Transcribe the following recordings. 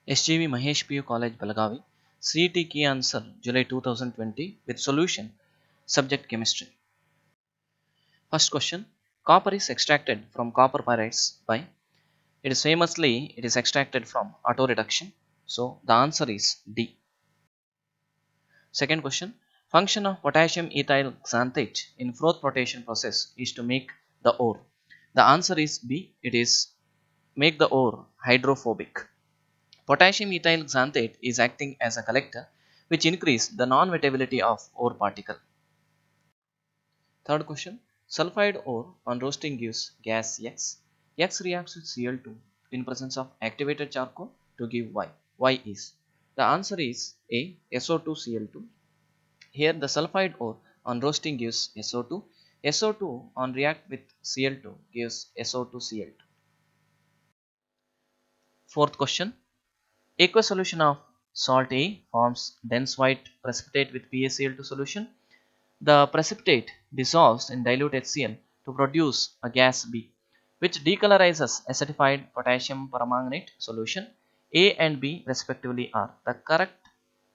SJV Mahesh PU College Belagavi. CET key answer July 2020 with solution. Subject chemistry. First question. Copper is extracted from copper pyrites by. It is extracted from auto reduction. So the answer is D. Second question. Function of potassium ethyl xanthate in Froth flotation process is to make the ore. The answer is B. It is make the ore hydrophobic. Potassium ethyl xanthate is acting as a collector which increase the non-wettability of ore particle. Third question. Sulfide ore on roasting gives gas X. X reacts with Cl2 in presence of activated charcoal to give Y. Y is. The answer is A. SO2Cl2. Here the sulfide ore on roasting gives SO2. SO2 on react with Cl2 gives SO2Cl2. Fourth question. Aqueous solution of salt A forms dense white precipitate with PaCl2 solution. The precipitate dissolves in dilute HCl to produce a gas B, which decolorizes acidified potassium permanganate solution. A and B respectively are. The correct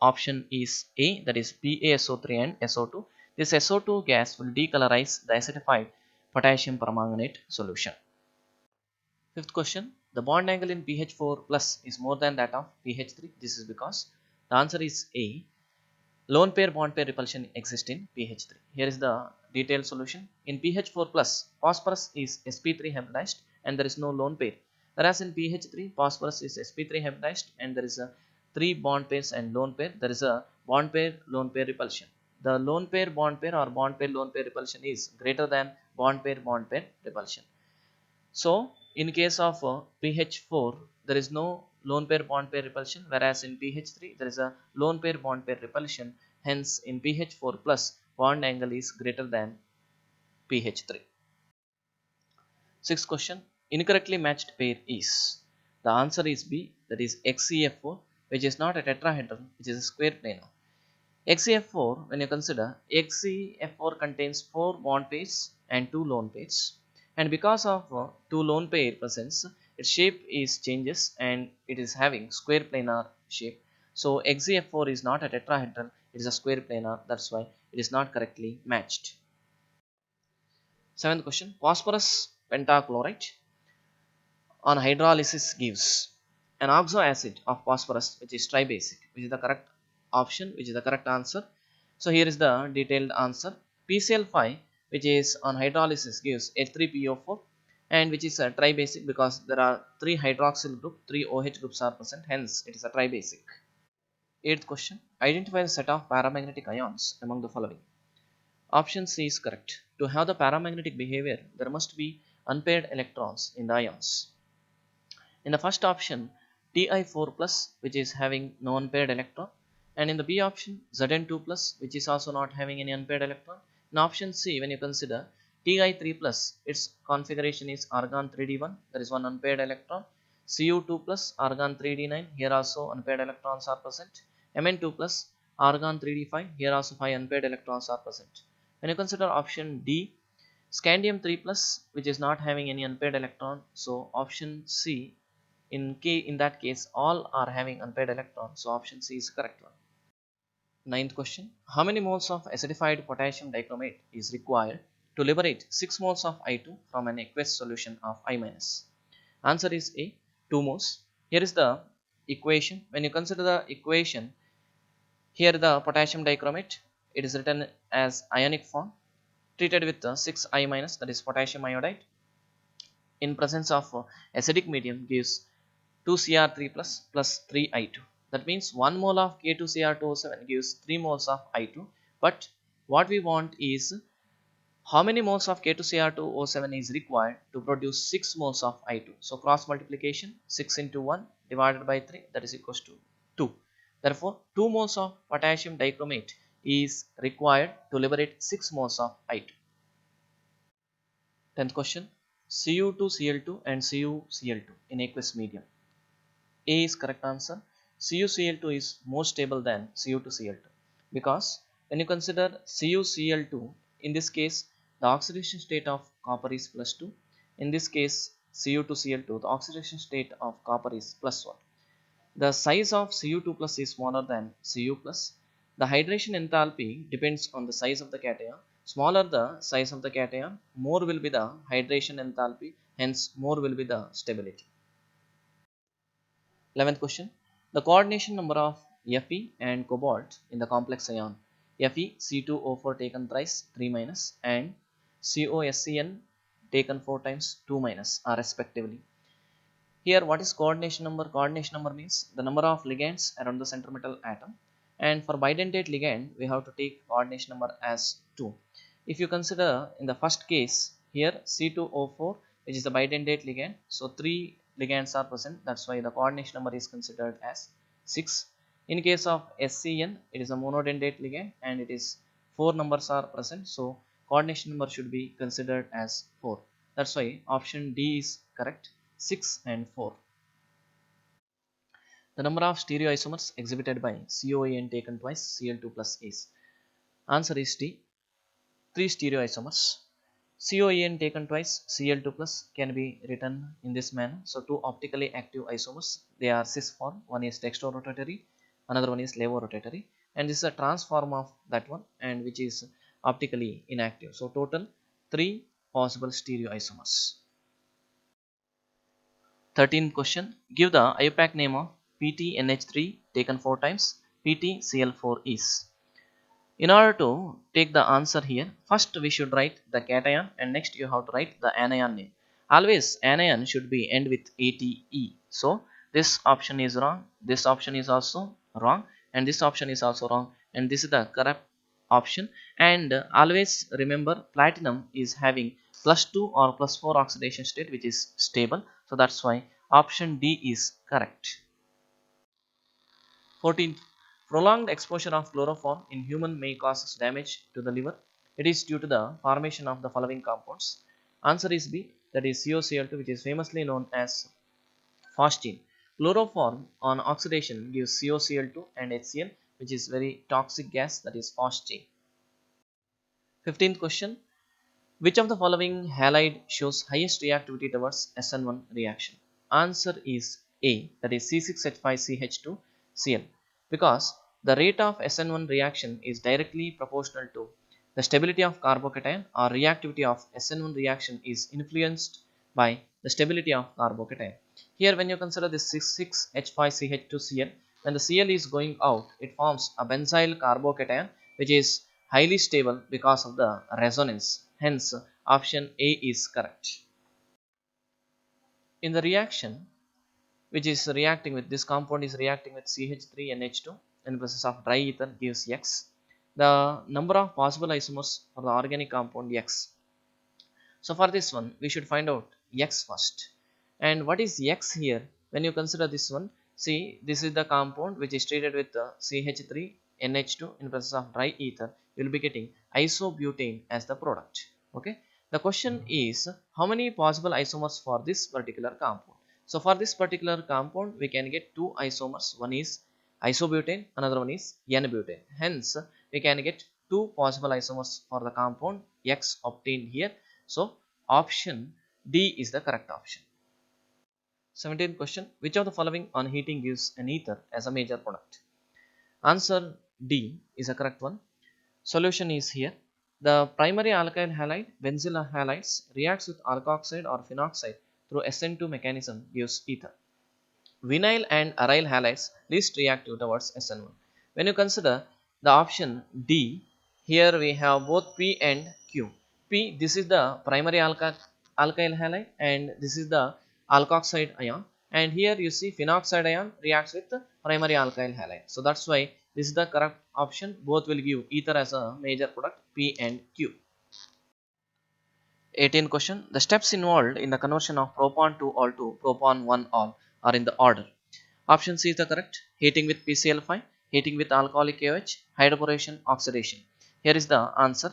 option is A, that is PaSO3 and SO2. This SO2 gas will decolorize the acidified potassium permanganate solution. Fifth question. The bond angle in pH4 plus is more than that of pH3. This is because the answer is A. Lone pair bond pair repulsion exists in pH3. Here is the detailed solution. In pH4 plus, phosphorus is sp3 hybridized and there is no lone pair. Whereas in pH3, phosphorus is sp3 hybridized and there is a 3 bond pairs and lone pair. There is a bond pair lone pair repulsion. The lone pair bond pair or bond pair lone pair repulsion is greater than bond pair repulsion. So in case of pH4, there is no lone pair bond pair repulsion, whereas in pH3 there is a lone pair bond pair repulsion. Hence in pH4 plus bond angle is greater than pH3. Sixth question. Incorrectly matched pair is. The answer is B, that is XeF4, which is not a tetrahedron, which is a square planar. XeF4, when you consider, XeF4 contains 4 bond pairs and 2 lone pairs, and because of 2 lone pair presence, its shape is changes and it is having square planar shape. So XeF4 is not a tetrahedron, it is a square planar. That's why it is not correctly matched. Seventh question. Phosphorus pentachloride on hydrolysis gives an oxo acid of phosphorus which is tribasic, which is the correct option, which is the correct answer. So here is the detailed answer. PCl5 which is on hydrolysis gives H3PO4 and which is a tribasic because there are 3 hydroxyl group, 3 OH groups are present, hence it is a tribasic. Eighth question. Identify the set of paramagnetic ions among the following. Option C is correct. To have the paramagnetic behavior, there must be unpaired electrons in the ions. In the first option, Ti4 plus, which is having no unpaired electron, and in the B option, Zn2 plus, which is also not having any unpaired electron. In option C, when you consider Ti3 plus, its configuration is argon 3d1, there is one unpaired electron. Cu2 plus, argon 3d9, here also unpaired electrons are present. Mn2 plus, argon 3d5, here also 5 unpaired electrons are present. When you consider option D, scandium 3 plus, which is not having any unpaired electron, so option C, in that case all are having unpaired electrons, so option C is correct one. Ninth question. How many moles of acidified potassium dichromate is required to liberate 6 moles of I2 from an aqueous solution of I minus? Answer is A, 2 moles. Here is the equation. When you consider the equation, here the potassium dichromate, it is written as ionic form treated with 6I minus, that is potassium iodide, in presence of acidic medium gives 2Cr3 plus 3I2. That means 1 mole of K2Cr2O7 gives 3 moles of I2. But what we want is how many moles of K2Cr2O7 is required to produce 6 moles of I2. So cross multiplication, 6 into 1 divided by 3, that is equals to 2. Therefore 2 moles of potassium dichromate is required to liberate 6 moles of I2. 10th question. Cu2Cl2 and CuCl2 in aqueous medium. A is correct answer. CuCl2 is more stable than Cu2Cl2 because when you consider CuCl2, in this case the oxidation state of copper is +2. In this case Cu2Cl2, the oxidation state of copper is +1. The size of Cu2 plus is smaller than Cu plus. The hydration enthalpy depends on the size of the cation. Smaller the size of the cation, more will be the hydration enthalpy, hence more will be the stability. 11th question. The coordination number of Fe and cobalt in the complex ion Fe C2O4 taken thrice 3 minus and COSCN taken 4 times 2 minus are respectively. Here what is coordination number? Coordination number means the number of ligands around the center metal atom, and for bidentate ligand we have to take coordination number as 2. If you consider in the first case here C2O4 which is the bidentate ligand, so 3 ligands are present, that's why the coordination number is considered as 6. In case of SCN it is a monodentate ligand and it is 4 numbers are present, so coordination number should be considered as 4. That's why option D is correct. 6 and 4. The number of stereoisomers exhibited by COAN taken twice Cl2 plus is. Answer is D. 3 stereoisomers. COAN taken twice Cl2 plus can be written in this manner. So two optically active isomers, they are cis form. One is dextrorotatory, another one is levorotatory, and this is a trans form of that one, and which is optically inactive. So total 3 possible stereoisomers. 13th question. Give the IUPAC name of PTNH3 taken 4 times PTCl4 is. In order to take the answer here, first we should write the cation and next you have to write the anion name. Always anion should be end with ATE. So this option is wrong, this option is also wrong, and this option is also wrong, and this is the correct option. And always remember platinum is having +2 or +4 oxidation state which is stable. So that's why option D is correct. 14th, prolonged exposure of chloroform in human may cause damage to the liver. It is due to the formation of the following compounds. Answer is B, that is COCl2, which is famously known as phosgene. Chloroform on oxidation gives COCl2 and HCl, which is very toxic gas, that is phosgene. 15th question. Which of the following halide shows highest reactivity towards SN1 reaction? Answer is A, that is C6H5CH2Cl, because the rate of SN1 reaction is directly proportional to the stability of carbocation, or reactivity of SN1 reaction is influenced by the stability of carbocation. Here when you consider this 6,6H5CH2Cl, when the Cl is going out, it forms a benzyl carbocation which is highly stable because of the resonance. Hence, option A is correct. In the reaction, which is reacting with this compound is reacting with CH3NH2 in the process of dry ether gives X. The number of possible isomers for the organic compound X. So for this one, we should find out X first. And what is X here? When you consider this one, see, this is the compound which is treated with CH3NH2 in process of dry ether. You will be getting isobutane as the product. Okay. The question is, how many possible isomers for this particular compound? So for this particular compound, we can get two isomers. One is isobutane, another one is N-butane. Hence, we can get two possible isomers for the compound X obtained here. So option D is the correct option. 17th question. Which of the following on heating gives an ether as a major product? Answer D is a correct one. Solution is here. The primary alkyl halide, benzyl halides, reacts with alkoxide or phenoxide through SN2 mechanism gives ether. Vinyl and aryl halides least reactive towards SN1. When you consider the option D, here we have both P and Q. P, this is the primary alkyl halide and this is the alkoxide ion, and here you see phenoxide ion reacts with the primary alkyl halide. So that's why this is the correct option. Both will give ether as a major product, P and Q. 18th question. The steps involved in the conversion of propan 2-ol to propan 1-ol are in the order. Option C is the correct. Heating with PCl5, heating with alcoholic AOH, hydroboration, oxidation. Here is the answer.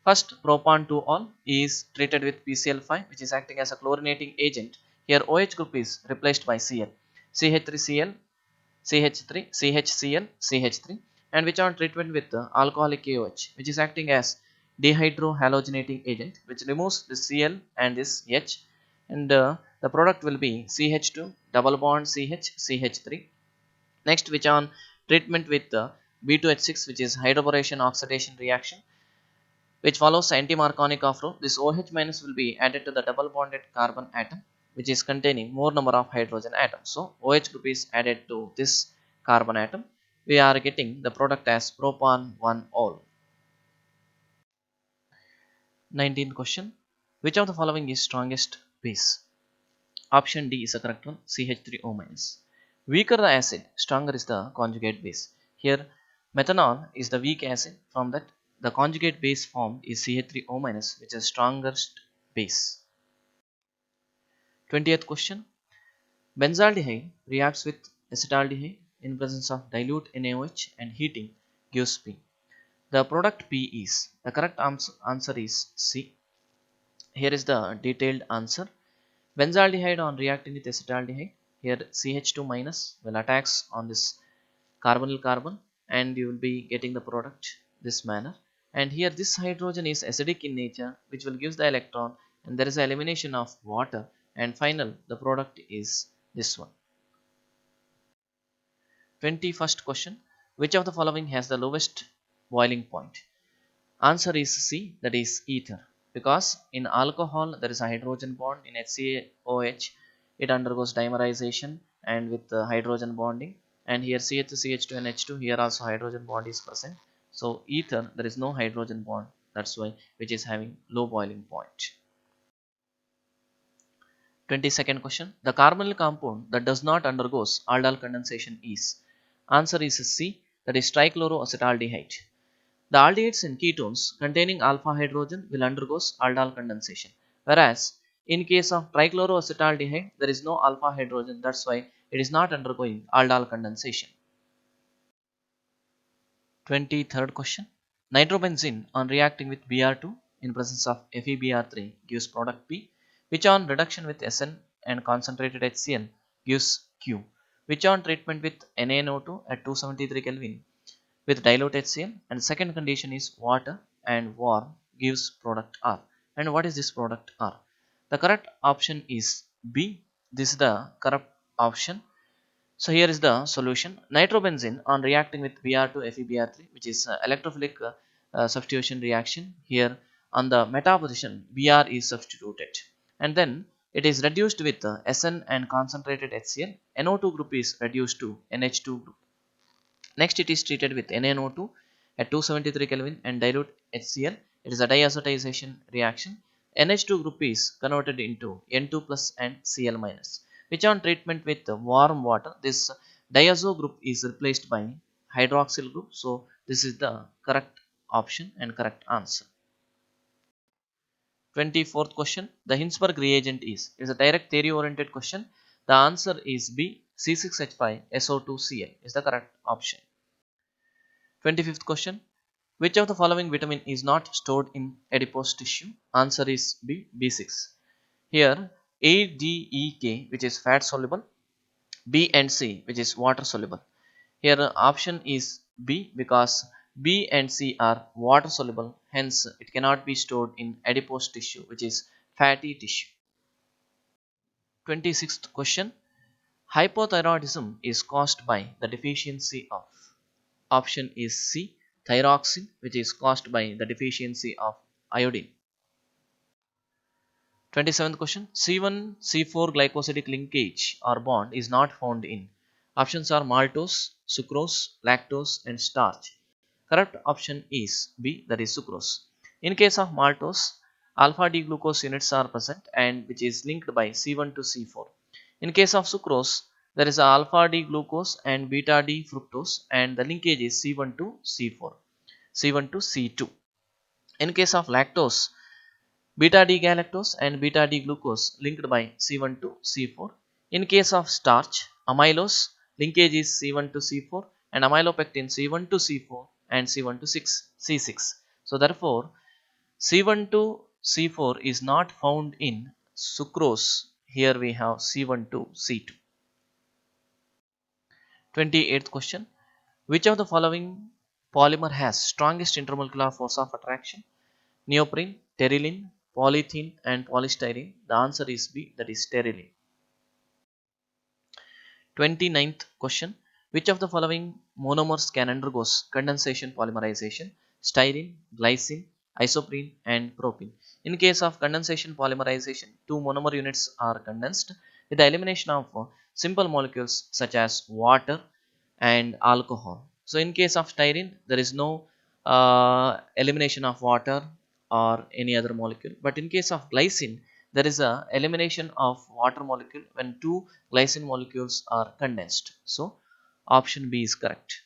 First, propan 2-ol is treated with PCl5, which is acting as a chlorinating agent. Here OH group is replaced by Cl. CH3Cl, CH3, CHCl, CH3, and which are treatment with alcoholic AOH, which is acting as dehydrohalogenating agent, which removes the Cl and this H, and the product will be CH2 double bond CH CH3. Next, which on treatment with B2H6, which is hydroboration oxidation reaction, which follows anti-Marconic of rho. This OH minus will be added to the double bonded carbon atom, which is containing more number of hydrogen atoms. So OH group is added to this carbon atom. We are getting the product as propan 1-ol. 19th question. Which of the following is strongest base? Option D is the correct one, CH3O minus. Weaker the acid, stronger is the conjugate base. Here, methanol is the weak acid. From that, the conjugate base formed is CH3O minus, which is strongest base. 20th question. Benzaldehyde reacts with acetaldehyde in presence of dilute NaOH and heating gives P. The product P is, the correct answer is C. Here is the detailed answer. Benzaldehyde on reacting with acetaldehyde, here CH2 minus will attacks on this carbonyl carbon and you will be getting the product this manner. And here this hydrogen is acidic in nature, which will give the electron, and there is an elimination of water, and final the product is this one. 21st question. Which of the following has the lowest boiling point? Answer is C, that is ether. Because in alcohol there is a hydrogen bond, in HCOH it undergoes dimerization and with hydrogen bonding, and here CH2, CH2 and H2, here also hydrogen bond is present. So ether there is no hydrogen bond, that's why which is having low boiling point. 22nd question. The carbonyl compound that does not undergoes aldol condensation is. Answer is C, that is trichloroacetaldehyde. The aldehydes and ketones containing alpha hydrogen will undergo aldol condensation, whereas in case of trichloroacetaldehyde there is no alpha hydrogen, that's why it is not undergoing aldol condensation. 23rd question. Nitrobenzene on reacting with Br2 in presence of FeBr3 gives product P, which on reduction with Sn and concentrated HCl gives Q, which on treatment with NaNO2 at 273 Kelvin with dilute HCl, and second condition is water and warm gives product R. And what is this product R? The correct option is B. This is the correct option. So here is the solution. Nitrobenzene on reacting with Br2 FeBr3, which is electrophilic substitution reaction. Here on the meta position Br is substituted, and then it is reduced with Sn and concentrated HCl. NO2 group is reduced to NH2 group. Next, it is treated with NaNO2 at 273 Kelvin and dilute HCl. It is a diazotization reaction. NH2 group is converted into N2 plus and Cl minus, which on treatment with warm water, this diazo group is replaced by hydroxyl group. So this is the correct option and correct answer. 24th question. The Hinsberg reagent is. It is a direct theory oriented question. The answer is B, C6H5SO2Cl is the correct option. 25th question. Which of the following vitamin is not stored in adipose tissue? Answer is B, B6. Here A, D, E, K, which is fat soluble, B and C, which is water soluble. Here option is B, because B and C are water soluble, hence it cannot be stored in adipose tissue, which is fatty tissue. 26th question. Hypothyroidism is caused by the deficiency of. Option is C, thyroxine, which is caused by the deficiency of iodine. 27th question. C1 C4 glycosidic linkage or bond is not found in. Options are maltose, sucrose, lactose and starch. Correct option is B, that is sucrose. In case of maltose, alpha D glucose units are present and which is linked by C1 to C4. In case of sucrose, there is alpha D glucose and beta D fructose, and the linkage is C1 to C4, C1 to C2. In case of lactose, beta D galactose and beta D glucose linked by C1 to C4. In case of starch, amylose linkage is C1 to C4 and amylopectin C1 to C4 and C1 to C6. So therefore C1 to C4 is not found in sucrose. Here we have C1 to C2. 28th question. Which of the following polymer has strongest intermolecular force of attraction? Neoprene, terylene, polythene and polystyrene. The answer is B, that is terylene. 29th question. Which of the following monomers can undergoes condensation polymerization? Styrene, glycine, isoprene, and propene. In case of condensation polymerization, two monomer units are condensed with the elimination of simple molecules such as water and alcohol. So in case of styrene, there is no elimination of water or any other molecule. But in case of glycine, there is a elimination of water molecule when two glycine molecules are condensed. So option B is correct.